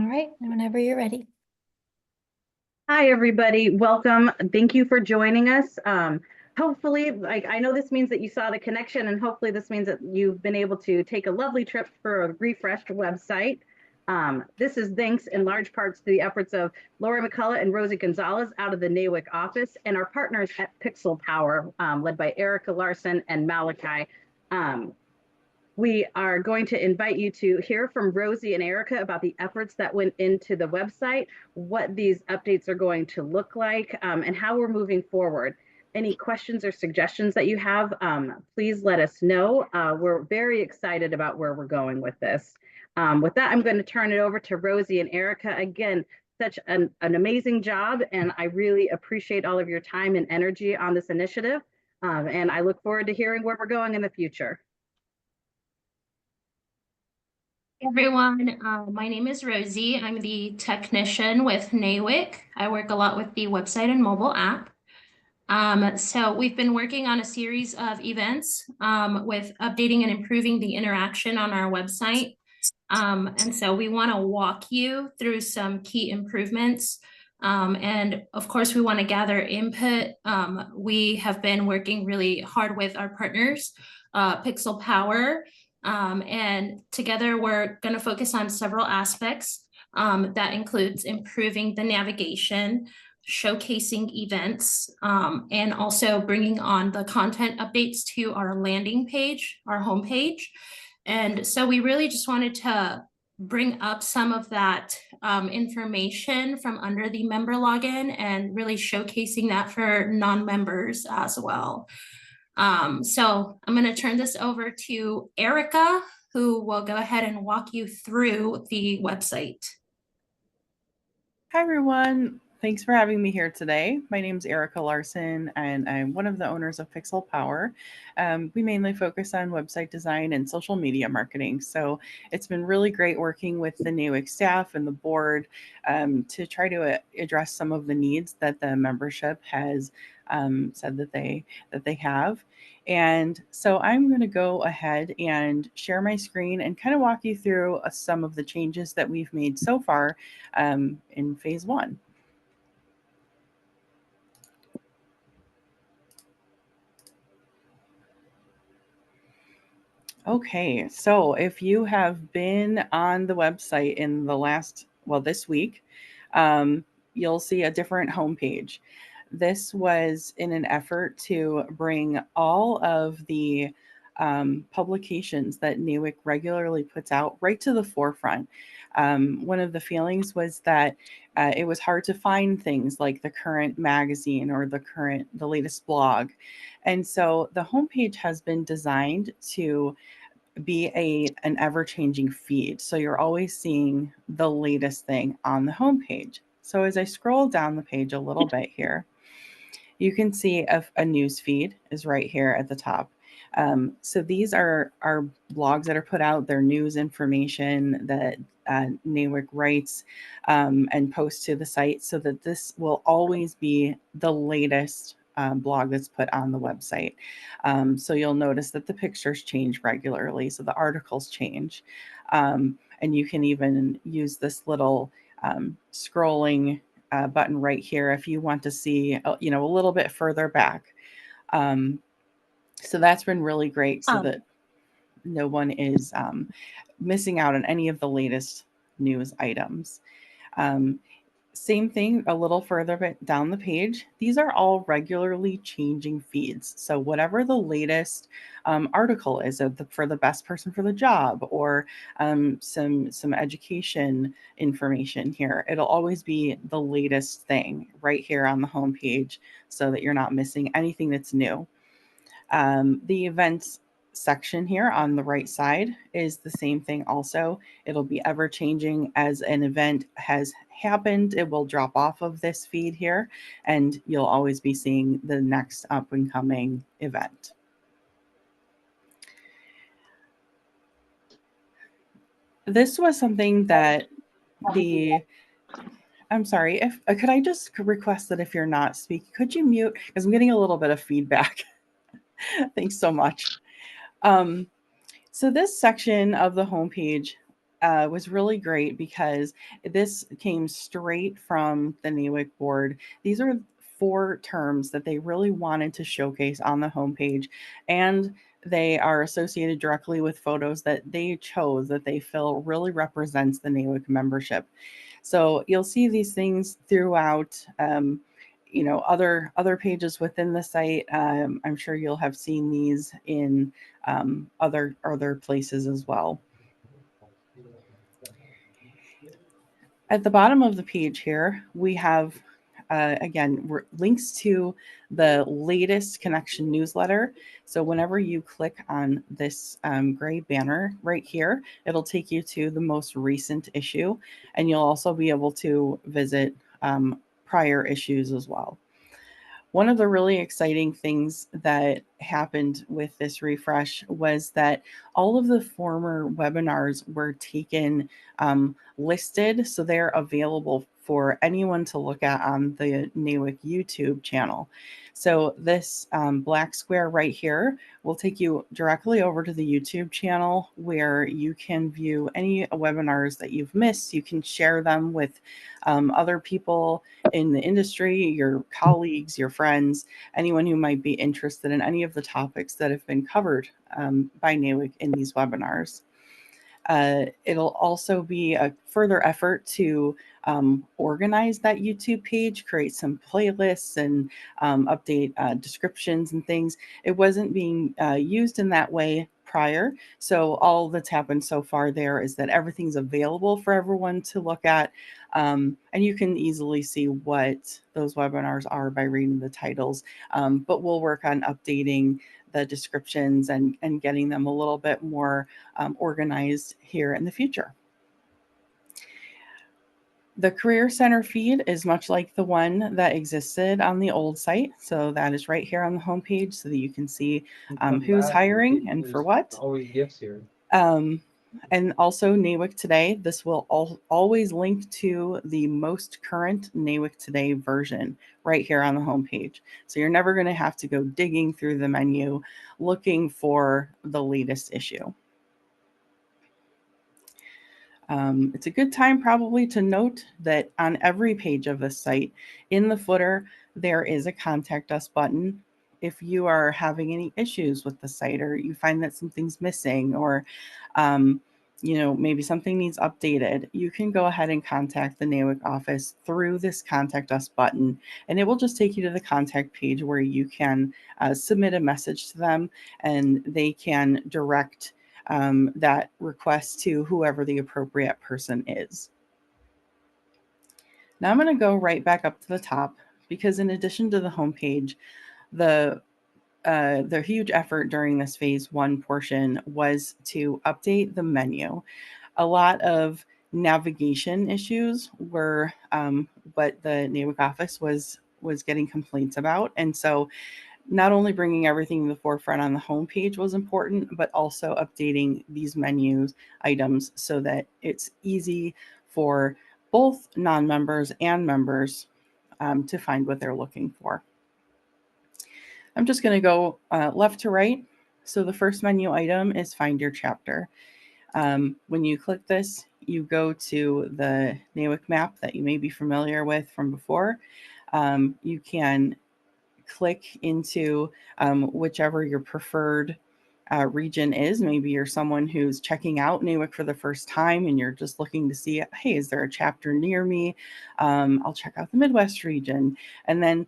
right, whenever you're ready. Hi, everybody. Welcome. Thank you for joining us. Hopefully, I know this means that you saw the connection, and hopefully, this means that you've been able to take a lovely trip for a refreshed website. This is thanks in large parts to the efforts of Laura McCullough and Rosie Gonzalez out of the NAWIC office and our partners at Pixel Power, led by Erica Larson and Malachi. Um, we are going to invite you to hear from Rosie and Erica about the efforts that went into the website, what these updates are going to look like, and how we're moving forward. Any questions or suggestions that you have, please let us know. We're very excited about where we're going with this. With that, I'm going to turn it over to Rosie and Erica. Again, such an amazing job, and I really appreciate all of your time and energy on this initiative. And I look forward to hearing where we're going in the future. Everyone, my name is Rosie. I'm the technician with NAWIC. I work a lot with the website and mobile app. So we've been working on a series of events with updating and improving the interaction on our website. And so we want to walk you through some key improvements. And of course, we want to gather input. We have been working really hard with our partners, Pixel Power. And together we're going to focus on several aspects that includes improving the navigation, showcasing events, and also bringing on the content updates to our landing page, our homepage. And so we really just wanted to bring up some of that information from under the member login and really showcasing that for non-members as well. So I'm going to turn this over to Erica, who will go ahead and walk you through the website. Hi, everyone. Thanks for having me here today. My name is Erica Larson, and I'm one of the owners of Pixel Power. We mainly focus on website design and social media marketing. So it's been really great working with the NAWIC staff and the board to try to address some of the needs that the membership has said that they have. And so I'm going to go ahead and share my screen and kind of walk you through some of the changes that we've made so far in phase one. Okay, so if you have been on the website in the last, well, this week, you'll see a different homepage. This was in an effort to bring all of the publications that NAWIC regularly puts out right to the forefront. One of the feelings was that it was hard to find things like the current magazine or the latest blog. And so the homepage has been designed to be an ever-changing feed. So you're always seeing the latest thing on the homepage. So as I scroll down the page a little bit here, you can see a news feed is right here at the top. So these are blogs that are put out, their news information that NAWIC writes and posts to the site, so that this will always be the latest blog that's put on the website. So you'll notice that the pictures change regularly, so the articles change. And you can even use this little scrolling button right here if you want to see, a little bit further back. So that's been really great, so that no one is missing out on any of the latest news items. Same thing a little further down the page. These are all regularly changing feeds. So whatever the latest article is for the best person for the job, or some education information here, it'll always be the latest thing right here on the homepage, so that you're not missing anything that's new. The events section here on the right side is the same thing also. It'll be ever changing. As an event has happened, it will drop off of this feed here, and you'll always be seeing the next up and coming event. This was something that I'm sorry, if could I just request that if you're not speaking, could you mute? Because I'm getting a little bit of feedback. Thanks so much. So this section of the homepage was really great because this came straight from the NAWIC board. These are 4 terms that they really wanted to showcase on the homepage, and they are associated directly with photos that they chose that they feel really represents the NAWIC membership. So you'll see these things throughout. Other pages within the site. I'm sure you'll have seen these in other places as well. At the bottom of the page here, we have, again, links to the latest connection newsletter. So whenever you click on this gray banner right here, it'll take you to the most recent issue, and you'll also be able to visit prior issues as well. One of the really exciting things that happened with this refresh was that all of the former webinars were taken listed, so they're available for anyone to look at on the NAWIC YouTube channel. So this black square right here will take you directly over to the YouTube channel where you can view any webinars that you've missed. You can share them with other people in the industry, your colleagues, your friends, anyone who might be interested in any of the topics that have been covered by NAWIC in these webinars. It'll also be a further effort to organize that YouTube page, create some playlists and update descriptions and things. It wasn't being used in that way prior. So all that's happened so far there is that everything's available for everyone to look at. And you can easily see what those webinars are by reading the titles. But we'll work on updating the descriptions and getting them a little bit more organized here in the future. The Career Center feed is much like the one that existed on the old site. So that is right here on the homepage so that you can see who's hiring and for what. Always gifts here. And also NAWIC Today. This will always link to the most current NAWIC Today version right here on the homepage. So you're never going to have to go digging through the menu looking for the latest issue. It's a good time probably to note that on every page of the site, in the footer, there is a contact us button. If you are having any issues with the site or you find that something's missing or maybe something needs updated, you can go ahead and contact the NAWIC office through this contact us button, and it will just take you to the contact page where you can submit a message to them and they can direct that request to whoever the appropriate person is. Now I'm going to go right back up to the top because in addition to the homepage, the huge effort during this phase 1 portion was to update the menu. A lot of navigation issues were what the NAWIC office was getting complaints about, and so not only bringing everything to the forefront on the homepage was important, but also updating these menus items so that it's easy for both non-members and members to find what they're looking for. I'm just going to go left to right. So the first menu item is Find Your Chapter. When you click this, you go to the NAWIC map that you may be familiar with from before. You can click into whichever your preferred region is. Maybe you're someone who's checking out NAWIC for the first time and you're just looking to see, hey, is there a chapter near me? I'll check out the Midwest region. And then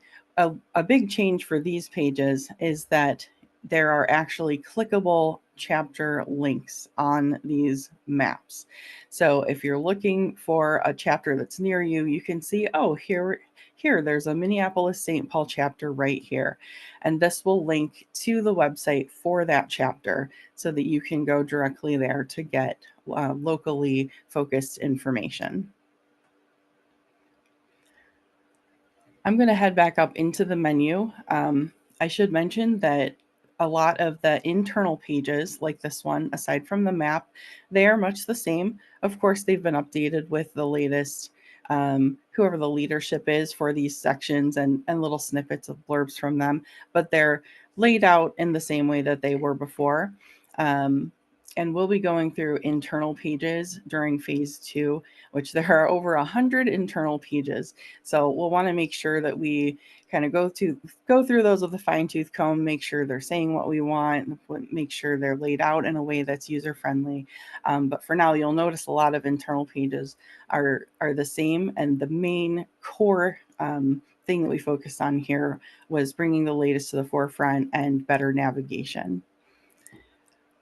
a big change for these pages is that there are actually clickable chapter links on these maps. So if you're looking for a chapter that's near you, you can see, oh, here there's a Minneapolis-St. Paul chapter right here. And this will link to the website for that chapter so that you can go directly there to get locally focused information. I'm going to head back up into the menu. I should mention that a lot of the internal pages like this one, aside from the map, they are much the same. Of course, they've been updated with the latest, whoever the leadership is for these sections and little snippets of blurbs from them, but they're laid out in the same way that they were before. And we'll be going through internal pages during phase 2, which there are over 100 internal pages. So we'll want to make sure that we kind of go through those with a fine-tooth comb, make sure they're saying what we want, make sure they're laid out in a way that's user-friendly. But for now, you'll notice a lot of internal pages are the same, and the main core thing that we focused on here was bringing the latest to the forefront and better navigation.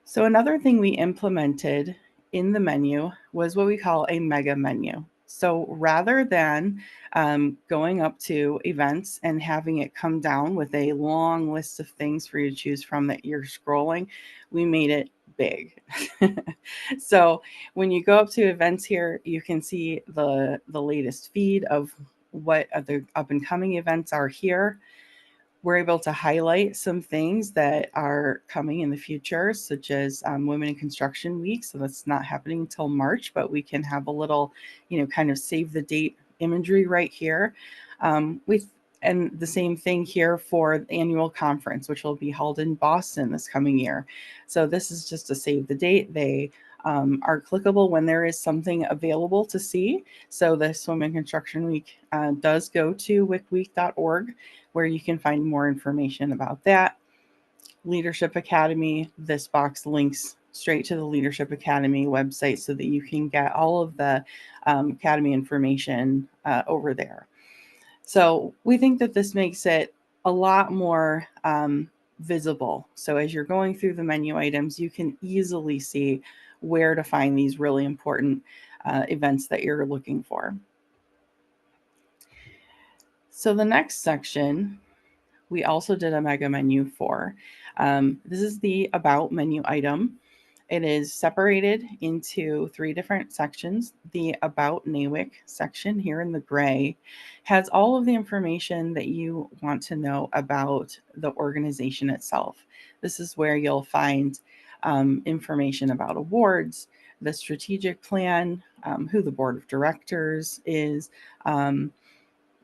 So another thing we implemented in the menu was what we call a mega menu. So rather than going up to events and having it come down with a long list of things for you to choose from that you're scrolling, we made it big. So when you go up to events here, you can see the latest feed of what the up and coming events are here. We're able to highlight some things that are coming in the future, such as Women in Construction Week. So that's not happening until March, but we can have a little, kind of save the date imagery right here. And the same thing here for the annual conference, which will be held in Boston this coming year. So this is just to save the date. They are clickable when there is something available to see. So this Women in Construction Week does go to wicweek.org, where you can find more information about that. Leadership Academy, this box links straight to the Leadership Academy website so that you can get all of the Academy information over there. So we think that this makes it a lot more visible. So as you're going through the menu items, you can easily see where to find these really important events that you're looking for. So the next section, we also did a mega menu for. This is the About menu item. It is separated into 3 different sections. The About NAWIC section here in the gray has all of the information that you want to know about the organization itself. This is where you'll find information about awards, the strategic plan, who the board of directors is,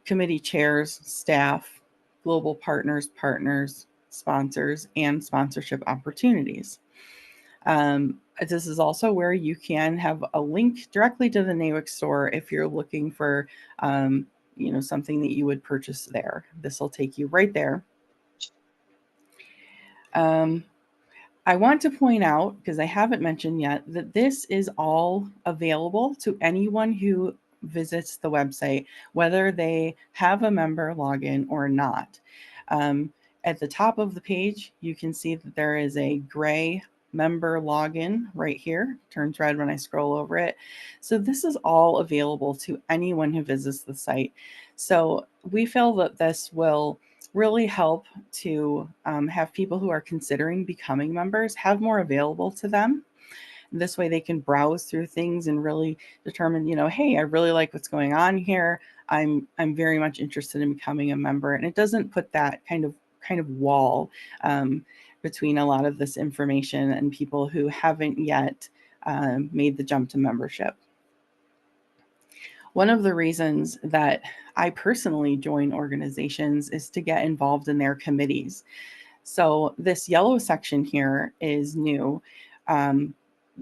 committee chairs, staff, global partners, sponsors, and sponsorship opportunities. This is also where you can have a link directly to the NAWIC store if you're looking for, something that you would purchase there. This will take you right there. I want to point out, because I haven't mentioned yet, that this is all available to anyone who visits the website, whether they have a member login or not. At the top of the page, you can see that there is a gray member login right here. Turns red when I scroll over it. So this is all available to anyone who visits the site. So we feel that this will really help to have people who are considering becoming members have more available to them. This way they can browse through things and really determine, hey, I really like what's going on here. I'm very much interested in becoming a member. And it doesn't put that kind of wall between a lot of this information and people who haven't yet made the jump to membership. One of the reasons that I personally join organizations is to get involved in their committees. So this yellow section here is new.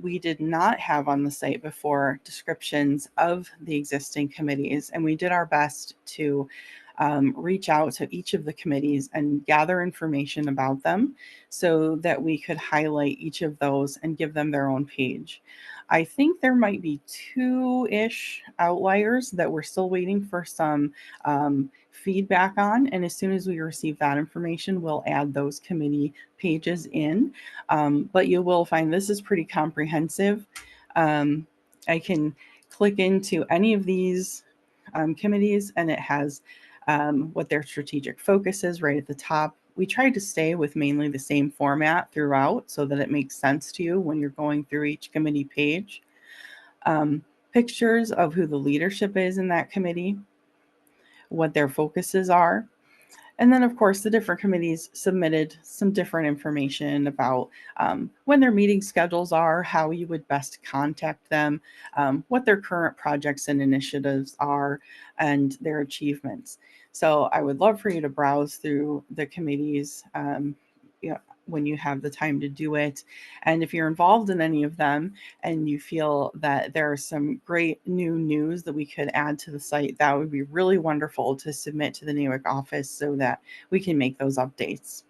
We did not have on the site before descriptions of the existing committees, and we did our best to reach out to each of the committees and gather information about them so that we could highlight each of those and give them their own page. I think there might be 2-ish outliers that we're still waiting for some feedback on. And as soon as we receive that information, we'll add those committee pages in. But you will find this is pretty comprehensive. I can click into any of these committees and it has what their strategic focus is right at the top. We tried to stay with mainly the same format throughout so that it makes sense to you when you're going through each committee page. Pictures of who the leadership is in that committee, what their focuses are. And then, of course, the different committees submitted some different information about when their meeting schedules are, how you would best contact them, what their current projects and initiatives are, and their achievements. So I would love for you to browse through the committees when you have the time to do it. And if you're involved in any of them and you feel that there are some great new news that we could add to the site, that would be really wonderful to submit to the NAWIC office so that we can make those updates.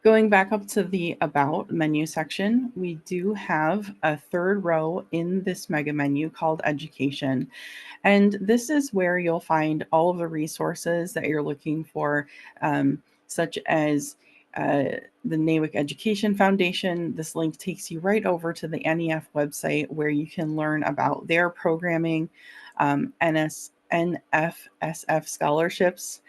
Going back up to the About menu section, we do have a third row in this mega menu called Education. And this is where you'll find all of the resources that you're looking for, such as the NAWIC Education Foundation. This link takes you right over to the NEF website where you can learn about their programming, NFSF scholarships.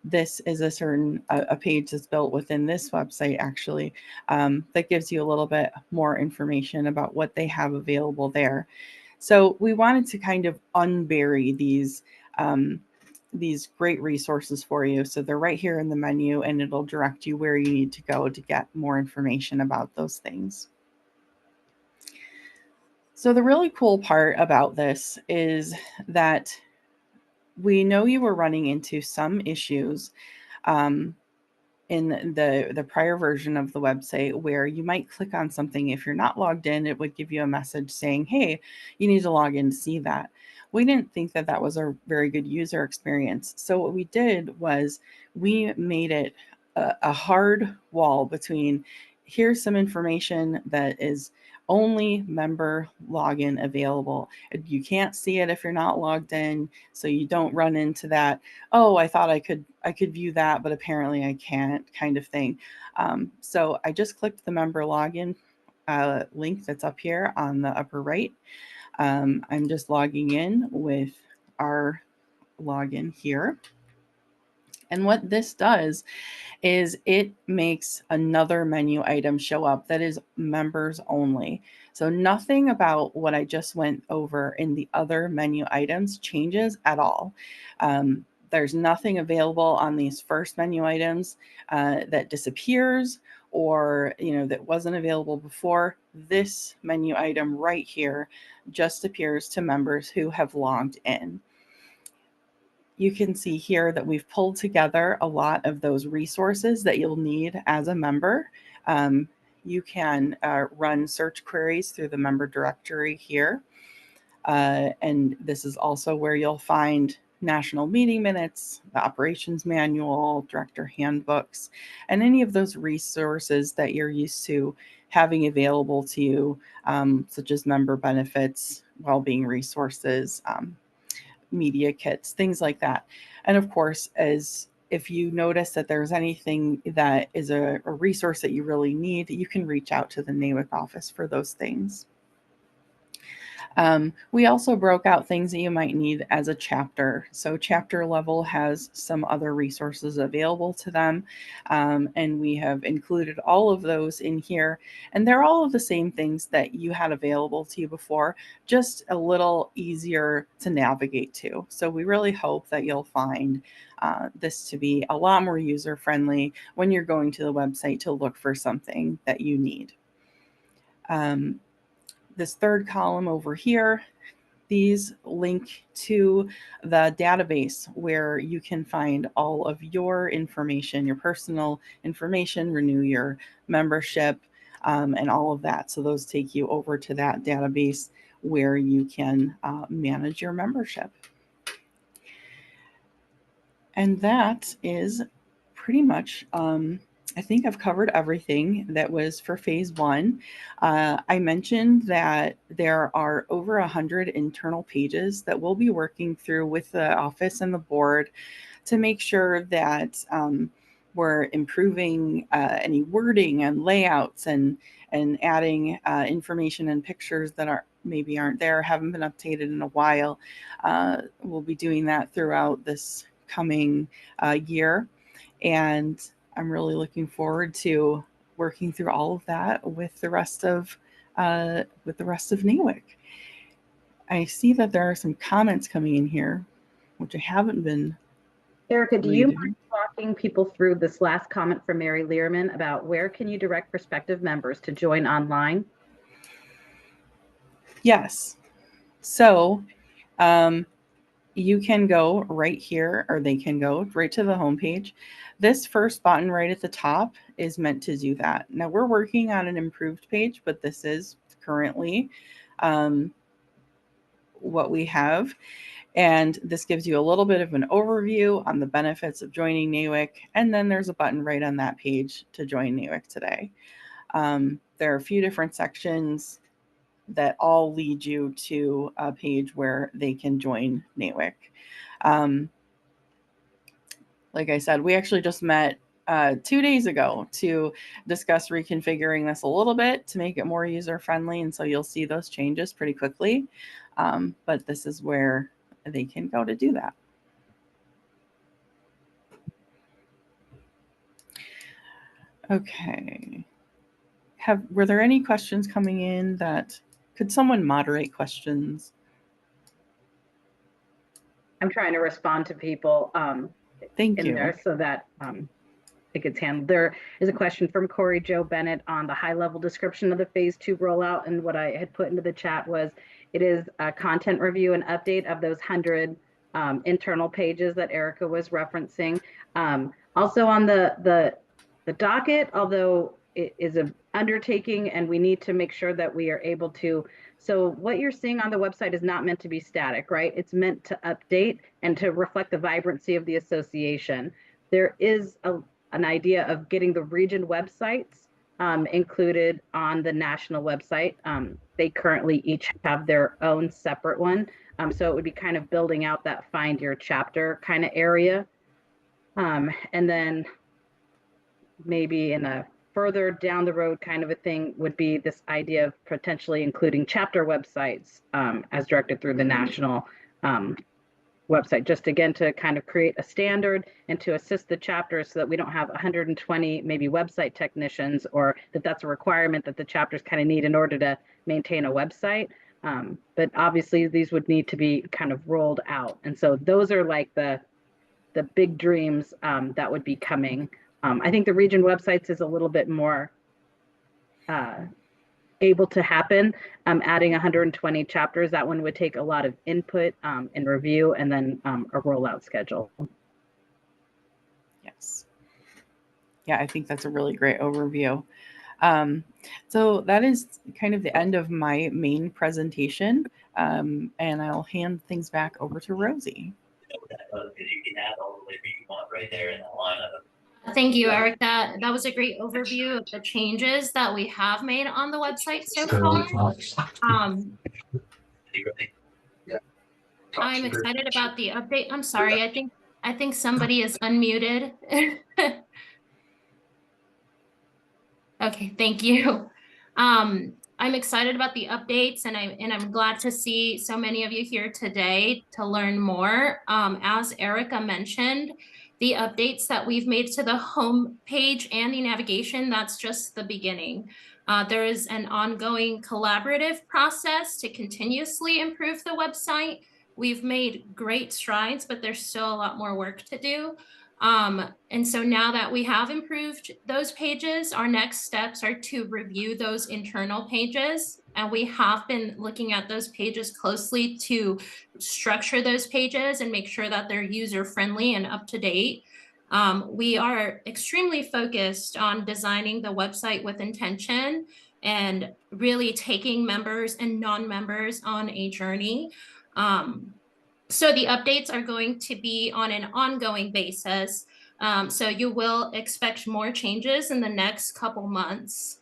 This is a page that's built within this website actually, that gives you a little bit more information about what they have available there. So we wanted to kind of unbury these great resources for you. So they're right here in the menu and it'll direct you where you need to go to get more information about those things. So the really cool part about this is that we know you were running into some issues in the prior version of the website where you might click on something. If you're not logged in, it would give you a message saying, hey, you need to log in to see that. We didn't think that that was a very good user experience. So what we did was we made it a hard wall between here's some information that is only member login available. You can't see it if you're not logged in, so you don't run into that, oh, I thought I could view that, but apparently I can't kind of thing. So I just clicked the member login link that's up here on the upper right. I'm just logging in with our login here. And what this does is it makes another menu item show up that is members only. So nothing about what I just went over in the other menu items changes at all. There's nothing available on these first menu items that disappears or that wasn't available before. This menu item right here just appears to members who have logged in. You can see here that we've pulled together a lot of those resources that you'll need as a member. You can run search queries through the member directory here. And this is also where you'll find national meeting minutes, the operations manual, director handbooks, and any of those resources that you're used to having available to you, such as member benefits, well-being resources, media kits, things like that. And of course, if you notice that there's anything that is a resource that you really need, you can reach out to the NAWIC office for those things. We also broke out things that you might need as a chapter. So chapter level has some other resources available to them. And we have included all of those in here. And they're all of the same things that you had available to you before, just a little easier to navigate to. So we really hope that you'll find this to be a lot more user-friendly when you're going to the website to look for something that you need. This third column over here, these link to the database where you can find all of your information, your personal information, renew your membership, and all of that. So those take you over to that database where you can manage your membership. And that is pretty much I think I've covered everything that was for phase one. I mentioned that there are over 100 internal pages that we'll be working through with the office and the board to make sure that we're improving any wording and layouts and adding information and pictures that maybe aren't there, haven't been updated in a while. We'll be doing that throughout this coming year. And I'm really looking forward to working through all of that with the rest of NAWIC. I see that there are some comments coming in here, which I haven't been Erica, do you reading. mind walking people through this last comment from Mary Learman about where can you direct prospective members to join online? Yes. So you can go right here, or they can go right to the homepage. This first button right at the top is meant to do that. Now we're working on an improved page, but this is currently what we have. And this gives you a little bit of an overview on the benefits of joining NAWIC. And then there's a button right on that page to join NAWIC today. There are a few different sections that all lead you to a page where they can join NAWIC. Like I said, we actually just met 2 days ago to discuss reconfiguring this a little bit to make it more user-friendly. And so you'll see those changes pretty quickly. But this is where they can go to do that. Okay. Were there any questions coming in that, could someone moderate questions? I'm trying to respond to people Thank in you. there so that it gets handled. There is a question from Corey Joe Bennett on the high-level description of the phase 2 rollout, and what I had put into the chat was it is a content review and update of those 100 internal pages that Erica was referencing. Also on the docket, although it is an undertaking and we need to make sure that we are able to, so what you're seeing on the website is not meant to be static, right? It's meant to update and to reflect the vibrancy of the association. There is an idea of getting the region websites included on the national website. They currently each have their own separate one. So it would be kind of building out that find your chapter kind of area. And then maybe in a further down the road kind of a thing would be this idea of potentially including chapter websites as directed through the national website, just again to kind of create a standard and to assist the chapters so that we don't have 120 maybe website technicians, or that's a requirement that the chapters kind of need in order to maintain a website. But obviously these would need to be kind of rolled out. And so those are like the big dreams that would be coming. I think the region websites is a little bit more able to happen. Adding 120 chapters, that one would take a lot of input and review, and then a rollout schedule. Yes. Yeah, I think that's a really great overview. So that is kind of the end of my main presentation, and I'll hand things back over to Rosie. You can add all the labor you want right there in the lineup. Thank you, Eric. That was a great overview of the changes that we have made on the website so far. I'm excited about the update. I'm sorry, I think somebody is unmuted. Okay, thank you. I'm excited about the updates, and I'm glad to see so many of you here today to learn more. As Erica mentioned, the updates that we've made to the home page and the navigation, that's just the beginning. There is an ongoing collaborative process to continuously improve the website. We've made great strides, but there's still a lot more work to do. And so now that we have improved those pages, our next steps are to review those internal pages. And we have been looking at those pages closely to structure those pages and make sure that they're user-friendly and up to date. We are extremely focused on designing the website with intention and really taking members and non-members on a journey. So the updates are going to be on an ongoing basis. So you will expect more changes in the next couple months.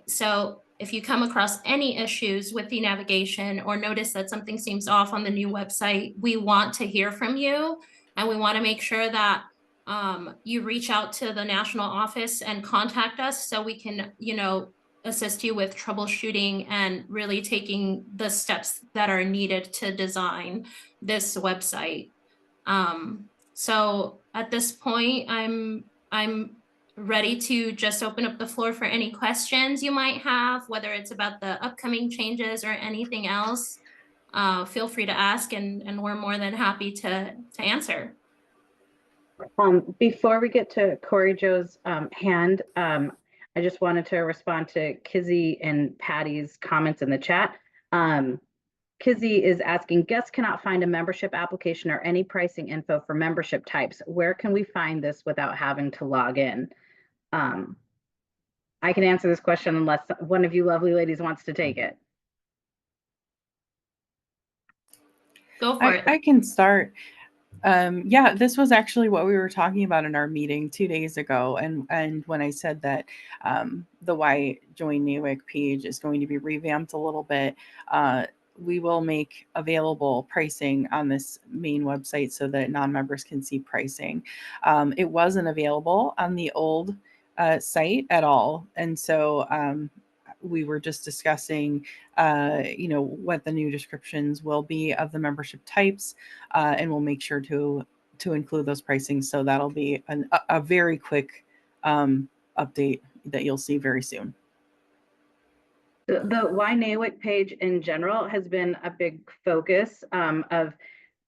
So if you come across any issues with the navigation or notice that something seems off on the new website, we want to hear from you, and we want to make sure that you reach out to the national office and contact us so we can, assist you with troubleshooting and really taking the steps that are needed to design this website. So at this point, I'm ready to just open up the floor for any questions you might have, whether it's about the upcoming changes or anything else. Feel free to ask, and we're more than happy to answer. Before we get to Corey Joe's hand, I just wanted to respond to Kizzy and Patty's comments in the chat. Kizzy is asking, guests cannot find a membership application or any pricing info for membership types. Where can we find this without having to log in? I can answer this question unless one of you lovely ladies wants to take it. Go for it. I can start. Yeah, this was actually what we were talking about in our meeting 2 days ago. And when I said that the Why Join NAWIC page is going to be revamped a little bit, we will make available pricing on this main website so that non-members can see pricing. It wasn't available on the old site at all. And so we were just discussing, what the new descriptions will be of the membership types, and we'll make sure to include those pricings. So that'll be a very quick update that you'll see very soon. The Why NAWIC page in general has been a big focus of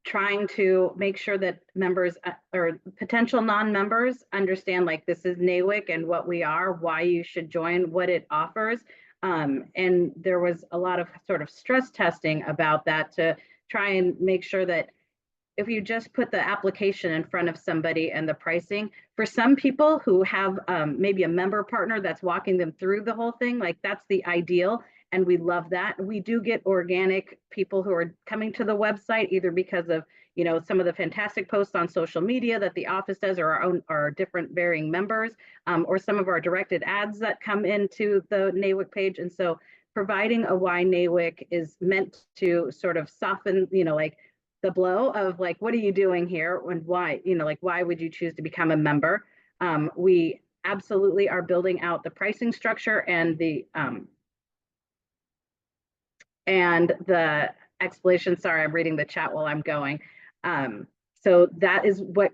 trying to make sure that members or potential non-members understand, like, this is NAWIC and what we are, why you should join, what it offers. And there was a lot of sort of stress testing about that to try and make sure that if you just put the application in front of somebody and the pricing, for some people who have maybe a member partner that's walking them through the whole thing, like, that's the ideal. And we love that. We do get organic people who are coming to the website either because of, some of the fantastic posts on social media that the office does, or our different varying members, or some of our directed ads that come into the NAWIC page. And so providing a Why NAWIC is meant to sort of soften, like, the blow of, like, what are you doing here and why, like, why would you choose to become a member? We absolutely are building out the pricing structure and the explanation. Sorry, I'm reading the chat while I'm going. So that is what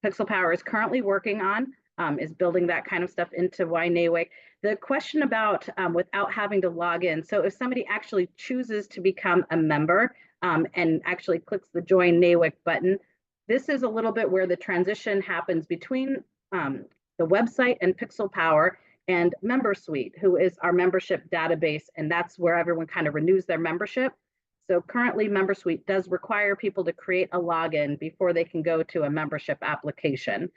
Pixel Power is currently working on, is building that kind of stuff into Why NAWIC. The question about without having to log in. So if somebody actually chooses to become a member, and actually clicks the Join NAWIC button, this is a little bit where the transition happens between the website and Pixel Power and Member Suite, who is our membership database, and that's where everyone kind of renews their membership. So currently, Member Suite does require people to create a login before they can go to a membership application.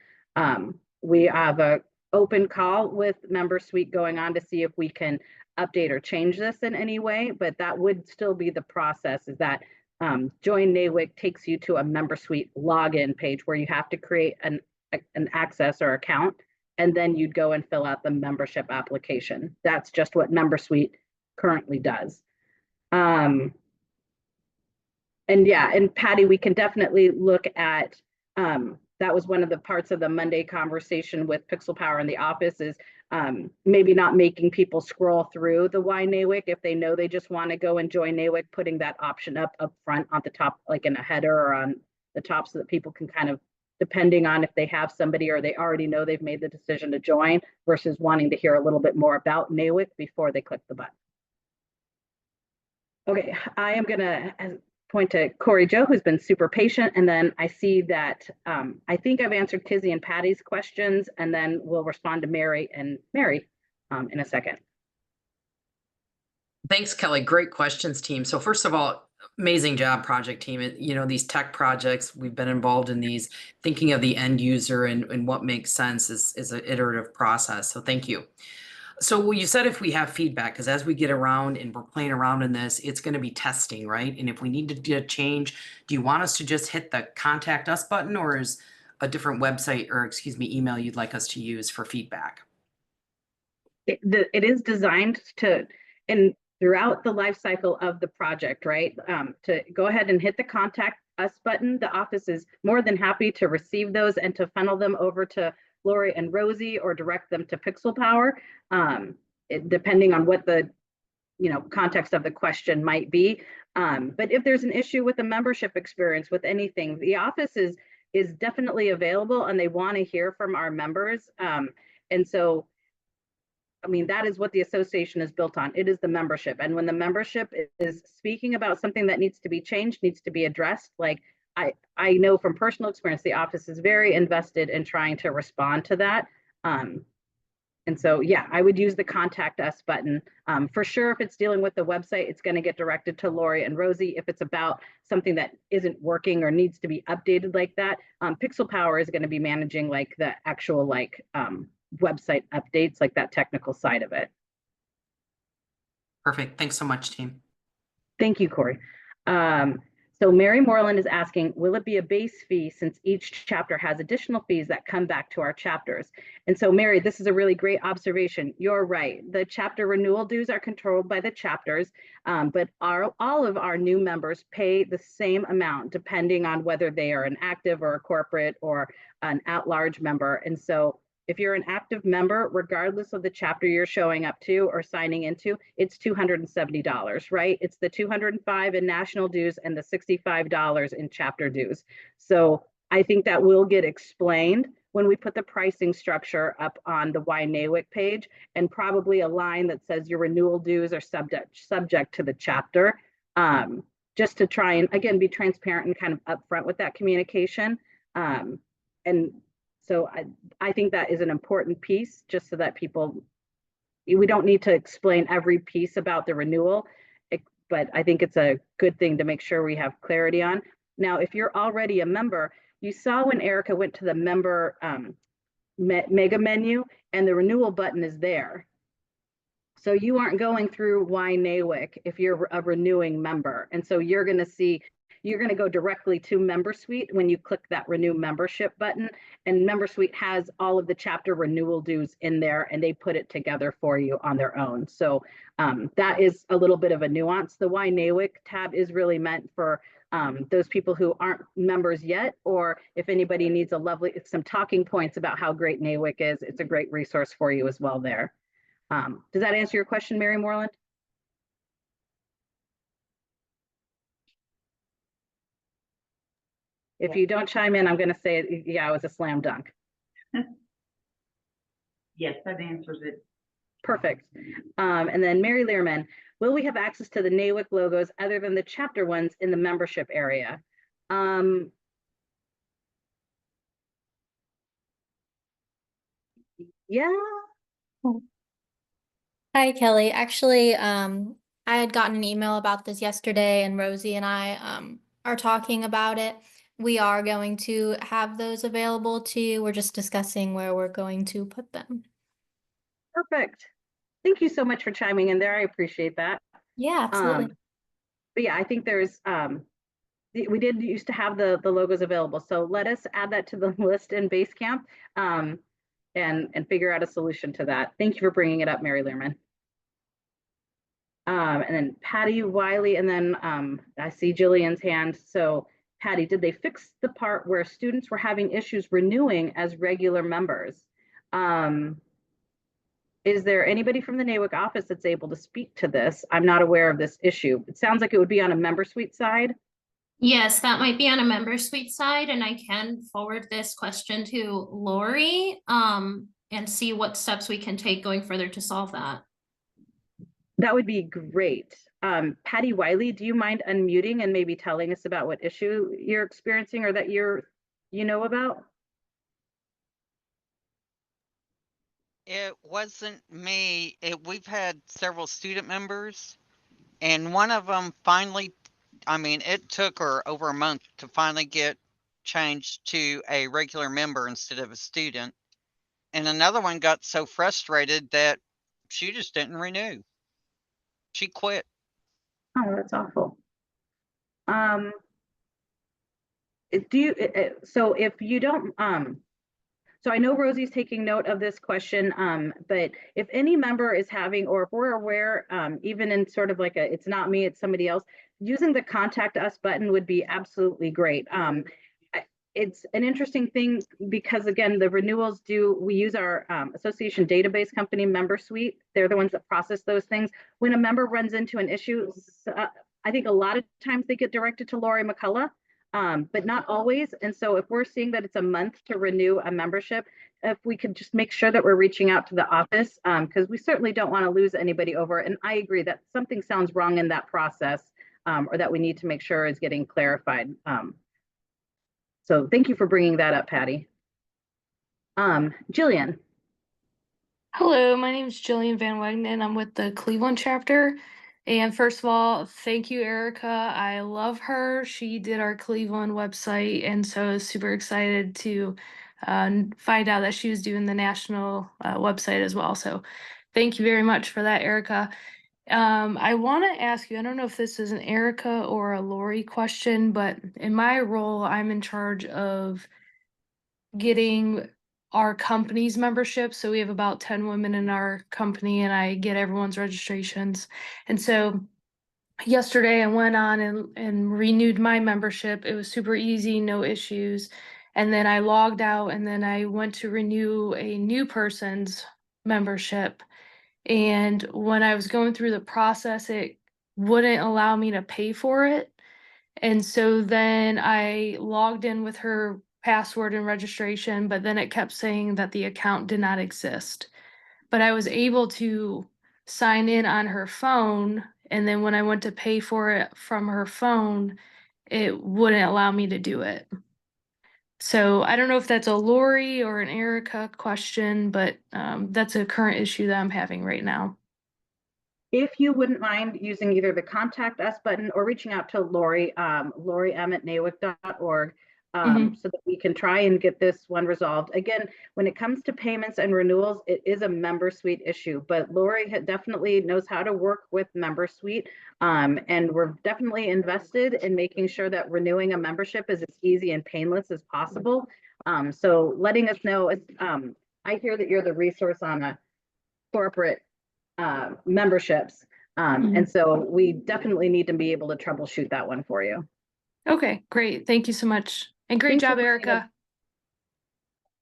We have an open call with Member Suite going on to see if we can update or change this in any way, but that would still be the process, is that Join NAWIC takes you to a Member Suite login page where you have to create an access or account, and then you'd go and fill out the membership application. That's just what Member Suite currently does. And yeah, and Patty, we can definitely look at, that was one of the parts of the Monday conversation with Pixel Power in the office, is maybe not making people scroll through the Why NAWIC if they know they just want to go and join NAWIC, putting that option up front on the top, like in a header or on the top, so that people can kind of, depending on if they have somebody or they already know they've made the decision to join, versus wanting to hear a little bit more about NAWIC before they click the button. Okay, I am gonna point to Corey Joe, who's been super patient, and then I see that I think I've answered Kizzy and Patty's questions, and then we'll respond to Mary in a second. Thanks, Kelly. Great questions, team. So first of all, amazing job, project team. These tech projects, we've been involved in these, thinking of the end user and what makes sense is an iterative process. So thank you. So you said if we have feedback, because as we get around and we're playing around in this, it's going to be testing, right? And if we need to do a change, do you want us to just hit the contact us button, or is a different website or email you'd like us to use for feedback? It is designed to, and throughout the life cycle of the project, right? To go ahead and hit the contact us button. The office is more than happy to receive those and to funnel them over to Lori and Rosie, or direct them to Pixel Power, depending on what the context of the question might be. But if there's an issue with the membership experience, with anything, the office is definitely available, and they want to hear from our members. And so, I mean, that is what the association is built on. It is the membership. And when the membership is speaking about something that needs to be changed, needs to be addressed, like, I know from personal experience, the office is very invested in trying to respond to that. And so, yeah, I would use the contact us button. For sure, if it's dealing with the website, it's going to get directed to Lori and Rosie. If it's about something that isn't working or needs to be updated like that, Pixel Power is going to be managing like the actual like website updates, like that technical side of it. Perfect. Thanks so much, team. Thank you, Corey. So Mary Moreland is asking, will it be a base fee since each chapter has additional fees that come back to our chapters? And so Mary, this is a really great observation. You're right. The chapter renewal dues are controlled by the chapters, but all of our new members pay the same amount depending on whether they are an active or a corporate or an at-large member. And so if you're an active member, regardless of the chapter you're showing up to or signing into, it's $270, right? It's the $205 in national dues and the $65 in chapter dues. So I think that will get explained when we put the pricing structure up on the NAWIC page, and probably a line that says your renewal dues are subject to the chapter, just to try and, again, be transparent and kind of upfront with that communication. And so I think that is an important piece, just so that we don't need to explain every piece about the renewal, but I think it's a good thing to make sure we have clarity on. Now, if you're already a member, you saw when Erica went to the member mega menu and the renewal button is there. So you aren't going through NAWIC if you're a renewing member. And so you're going to go directly to Member Suite when you click that Renew Membership button, and Member Suite has all of the chapter renewal dues in there, and they put it together for you on their own. So that is a little bit of a nuance. The NAWIC tab is really meant for those people who aren't members yet, or if anybody needs some talking points about how great NAWIC is, it's a great resource for you as well there. Does that answer your question, Mary Moreland? If you don't chime in, I'm going to say, yeah, it was a slam dunk. Yes, that answers it. Perfect. And then Mary Learman, will we have access to the NAWIC logos other than the chapter ones in the membership area? Yeah. Hi, Kelly. Actually, I had gotten an email about this yesterday, and Rosie and I are talking about it. We are going to have those available to you. We're just discussing where we're going to put them. Perfect. Thank you so much for chiming in there. I appreciate that. Yeah, absolutely. But yeah, I think there's we did used to have the logos available. So let us add that to the list in Basecamp and figure out a solution to that. Thank you for bringing it up, Mary Learman. And then Patty Wiley, and then I see Jillian's hand. So Patty, did they fix the part where students were having issues renewing as regular members? Is there anybody from the NAWIC office that's able to speak to this? I'm not aware of this issue. It sounds like it would be on a member suite side. Yes, that might be on a member suite side, and I can forward this question to Lori and see what steps we can take going further to solve that. That would be great. Patty Wiley, do you mind unmuting and maybe telling us about what issue you're experiencing or that you know about? It wasn't me. We've had several student members, and one of them finally, I mean, it took her over a month to finally get changed to a regular member instead of a student. And another one got so frustrated that she just didn't renew. She quit. Oh, that's awful. So if you don't, so I know Rosie's taking note of this question, but if any member is having, or if we're aware, even in sort of like it's not me, it's somebody else, using the contact us button would be absolutely great. It's an interesting thing because again, the renewals we use our association database company Member Suite. They're the ones that process those things. When a member runs into an issue, I think a lot of times they get directed to Lori McCullough. But not always. And so if we're seeing that it's a month to renew a membership, if we could just make sure that we're reaching out to the office, because we certainly don't want to lose anybody over. And I agree that something sounds wrong in that process, or that we need to make sure is getting clarified. So thank you for bringing that up, Patty. Jillian. Hello, my name is Jillian Van Wagenen. I'm with the Cleveland chapter. And first of all, thank you, Erica. I love her. She did our Cleveland website, and so I was super excited to find out that she was doing the national website as well. So thank you very much for that, Erica. I want to ask you, I don't know if this is an Erica or a Lori question, but in my role, I'm in charge of getting our company's membership. So we have about 10 women in our company, and I get everyone's registrations. And so yesterday I went on and renewed my membership. It was super easy, no issues. And then I logged out, and then I went to renew a new person's membership. And when I was going through the process, it wouldn't allow me to pay for it. And so then I logged in with her password and registration, but then it kept saying that the account did not exist. But I was able to sign in on her phone. And then when I went to pay for it from her phone, it wouldn't allow me to do it. So I don't know if that's a Lori or an Erica question, but that's a current issue that I'm having right now. If you wouldn't mind using either the contact us button or reaching out to Lori, Lori M at NAWIC.org, so that we can try and get this one resolved. Again, when it comes to payments and renewals, it is a member suite issue, but Lori definitely knows how to work with member suite. And we're definitely invested in making sure that renewing a membership is as easy and painless as possible. So letting us know, I hear that you're the resource on a corporate memberships. And so we definitely need to be able to troubleshoot that one for you. Okay, great. Thank you so much. And great job, Erica.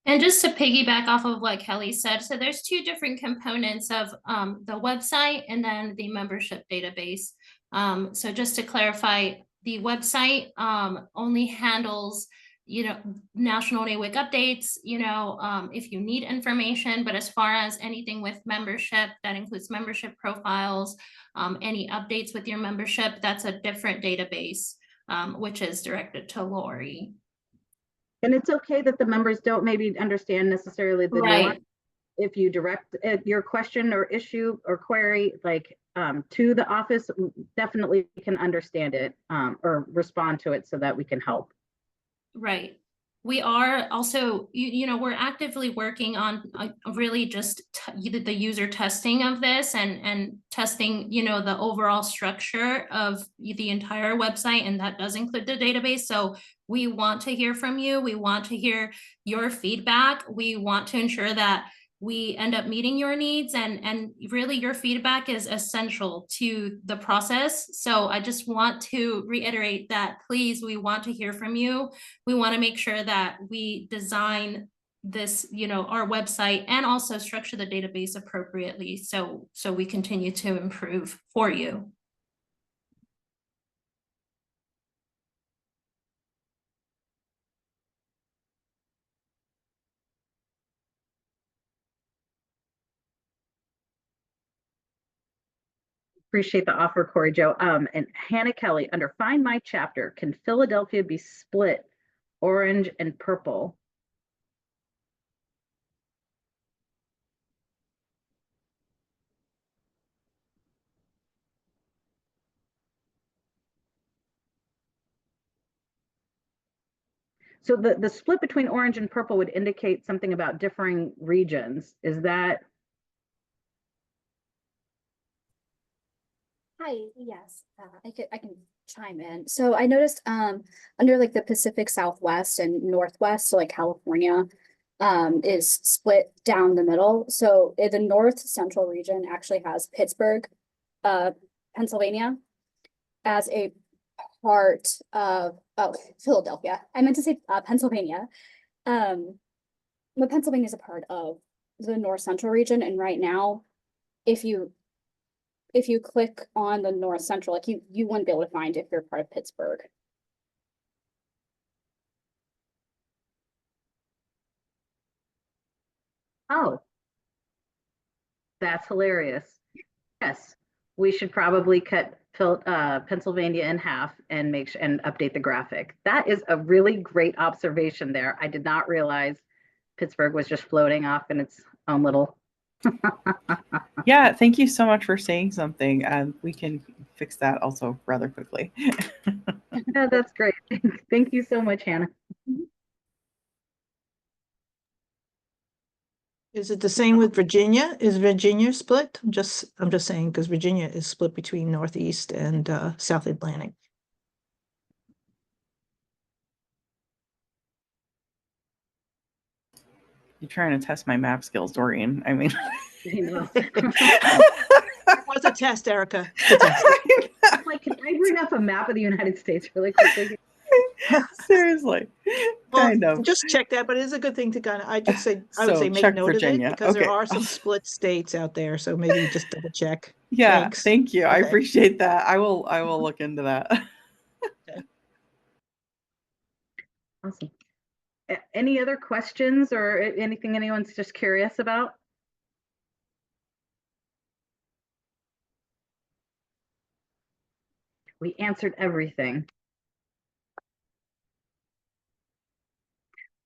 And just to piggyback off of what Kelly said, so there's two different components of the website and then the membership database. So just to clarify, the website only handles national NAWIC updates, if you need information, but as far as anything with membership, that includes membership profiles, any updates with your membership, that's a different database, which is directed to Lori. And it's okay that the members don't maybe understand necessarily the nuance. If you direct your question or issue or query to the office, definitely can understand it or respond to it so that we can help. Right. We are also, we're actively working on really just the user testing of this and testing, the overall structure of the entire website, and that does include the database. So we want to hear from you. We want to hear your feedback. We want to ensure that we end up meeting your needs, and really your feedback is essential to the process. So I just want to reiterate that, please, we want to hear from you. We want to make sure that we design this, our website, and also structure the database appropriately so we continue to improve for you. Appreciate the offer, Corey Joe. And Hannah Kelly, under Find My Chapter, can Philadelphia be split orange and purple? So the split between orange and purple would indicate something about differing regions. Is that? Hi, yes, I can chime in. So I noticed under like the Pacific Southwest and Northwest, so like California, is split down the middle. So the North Central region actually has Pittsburgh, Pennsylvania, as a part of Philadelphia. I meant to say Pennsylvania. But Pennsylvania is a part of the North Central region, and right now, if you click on the North Central, like you wouldn't be able to find if you're part of Pittsburgh. Oh, that's hilarious. Yes, we should probably cut Pennsylvania in half and and update the graphic. That is a really great observation there. I did not realize Pittsburgh was just floating off in its own little Yeah, thank you so much for saying something. We can fix that also rather quickly. Yeah, that's great. Thank you so much, Hannah. Is it the same with Virginia? Is Virginia split? I'm just saying because Virginia is split between Northeast and South Atlantic. You're trying to test my map skills, Doreen. I mean, It was a test, Erica. It's a test. Like, can I bring up a map of the United States really quickly? Seriously, kind of. Just check that, but it is a good thing to kind of, I would say So make check note Virginia. of it because there Okay. are some split states out there. So maybe just double check. Yeah, Thanks. thank you. I Okay. appreciate that. I will look into that. Awesome. Any other questions or anything anyone's just curious about? We answered everything.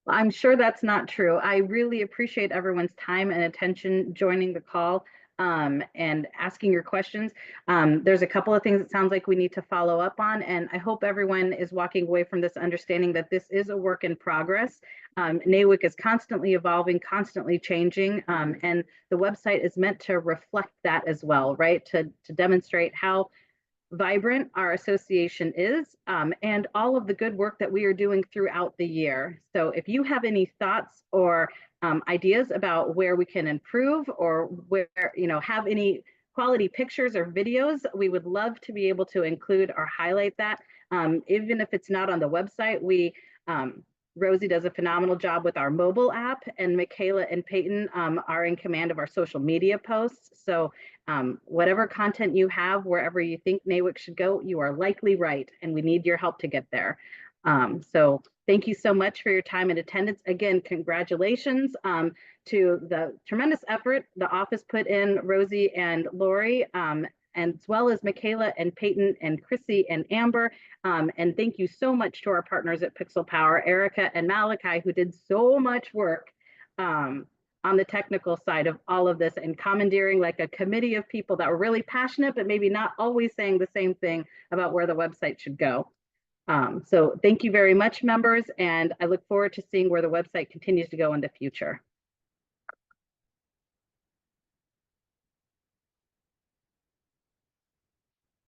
I'm sure that's not true. I really appreciate everyone's time and attention joining the call and asking your questions. There's a couple of things it sounds like we need to follow up on, and I hope everyone is walking away from this understanding that this is a work in progress. NAWIC is constantly evolving, constantly changing, and the website is meant to reflect that as well, right? To demonstrate how vibrant our association is and all of the good work that we are doing throughout the year. So if you have any thoughts or ideas about where we can improve or where, have any quality pictures or videos, we would love to be able to include or highlight that. Even if it's not on the website, Rosie does a phenomenal job with our mobile app, and Michaela and Peyton are in command of our social media posts. So whatever content you have, wherever you think NAWIC should go, you are likely right, and we need your help to get there. So thank you so much for your time and attendance. Again, congratulations to the tremendous effort the office put in, Rosie and Lori, and as well as Michaela and Peyton and Chrissy and Amber. And thank you so much to our partners at Pixel Power, Erica and Malachi, who did so much work on the technical side of all of this and commandeering like a committee of people that were really passionate, but maybe not always saying the same thing about where the website should go. So thank you very much, members, and I look forward to seeing where the website continues to go in the future.